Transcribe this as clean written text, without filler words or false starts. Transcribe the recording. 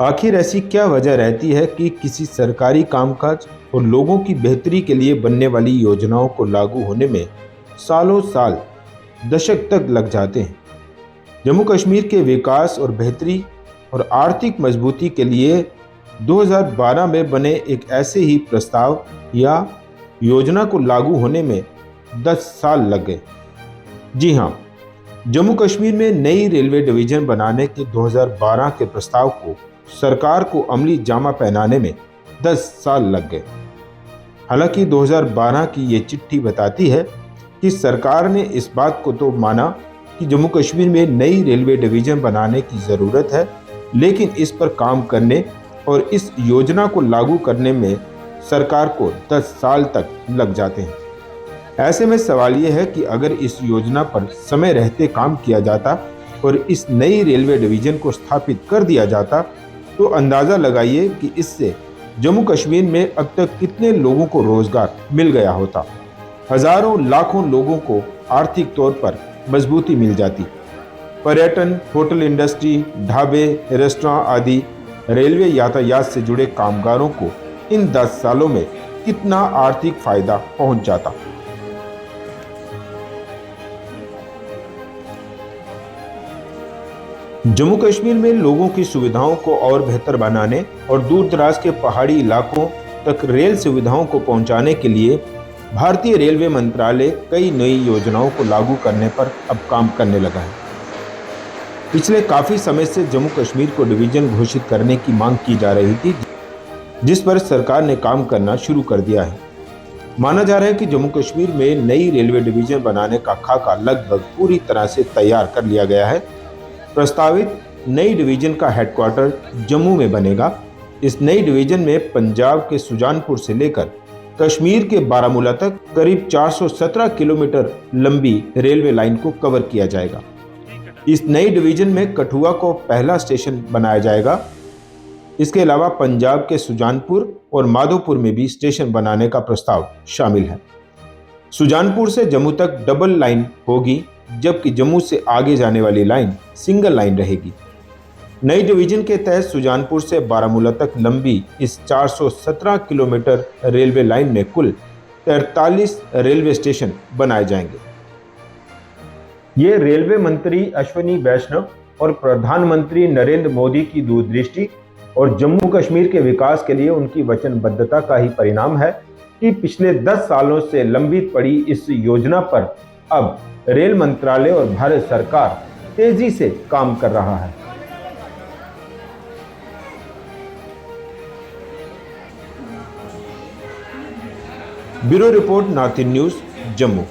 आखिर ऐसी क्या वजह रहती है कि किसी सरकारी कामकाज और लोगों की बेहतरी के लिए बनने वाली योजनाओं को लागू होने में सालों साल, दशक तक लग जाते हैं। जम्मू कश्मीर के विकास और बेहतरी और आर्थिक मजबूती के लिए 2012 में बने एक ऐसे ही प्रस्ताव या योजना को लागू होने में 10 साल लग गए। जी हाँ, जम्मू कश्मीर में नई रेलवे डिवीजन बनाने के 2012 के प्रस्ताव को सरकार को अमली जामा पहनाने में 10 साल लग गए। हालांकि 2012 की ये चिट्ठी बताती है कि सरकार ने इस बात को तो माना कि जम्मू कश्मीर में नई रेलवे डिवीजन बनाने की ज़रूरत है, लेकिन इस पर काम करने और इस योजना को लागू करने में सरकार को 10 साल तक लग जाते हैं। ऐसे में सवाल यह है कि अगर इस योजना पर समय रहते काम किया जाता और इस नई रेलवे डिवीजन को स्थापित कर दिया जाता तो अंदाज़ा लगाइए कि इससे जम्मू कश्मीर में अब तक कितने लोगों को रोजगार मिल गया होता। हजारों लाखों लोगों को आर्थिक तौर पर मजबूती मिल जाती। पर्यटन, होटल इंडस्ट्री, ढाबे, रेस्टोरेंट आदि रेलवे यातायात से जुड़े कामगारों को इन 10 सालों में कितना आर्थिक फायदा पहुंच जाता। जम्मू कश्मीर में लोगों की सुविधाओं को और बेहतर बनाने और दूर दराज के पहाड़ी इलाकों तक रेल सुविधाओं को पहुंचाने के लिए भारतीय रेलवे मंत्रालय कई नई योजनाओं को लागू करने पर अब काम करने लगा है। पिछले काफी समय से जम्मू कश्मीर को डिवीजन घोषित करने की मांग की जा रही थी, जिस पर सरकार ने काम करना शुरू कर दिया है। माना जा रहा है कि जम्मू कश्मीर में नई रेलवे डिवीजन बनाने का खाका लगभग पूरी तरह से तैयार कर लिया गया है। प्रस्तावित नई डिवीजन का हेडक्वार्टर जम्मू में बनेगा। इस नई डिवीजन में पंजाब के सुजानपुर से लेकर कश्मीर के बारामूला तक करीब 417 किलोमीटर लंबी रेलवे लाइन को कवर किया जाएगा। इस नई डिवीजन में कठुआ को पहला स्टेशन बनाया जाएगा। इसके अलावा पंजाब के सुजानपुर और माधोपुर में भी स्टेशन बनाने का प्रस्ताव शामिल है। सुजानपुर से जम्मू तक डबल लाइन होगी, जबकि जम्मू से आगे जाने वाली लाइन सिंगल लाइन रहेगी। नई डिवीजन के तहत सुजानपुर से बारामूला तक लंबी इस 417 किलोमीटर रेलवे लाइन में कुल 43 रेलवे स्टेशन बनाए जाएंगे। ये रेलवे मंत्री अश्विनी वैष्णव और प्रधानमंत्री नरेंद्र मोदी की दूरदृष्टि और जम्मू कश्मीर के विकास के लिए उनकी वचनबद्धता का ही परिणाम है कि पिछले 10 सालों से लंबित पड़ी इस योजना पर अब रेल मंत्रालय और भारत सरकार तेजी से काम कर रहा है। Bureau report, north east news, Jammu.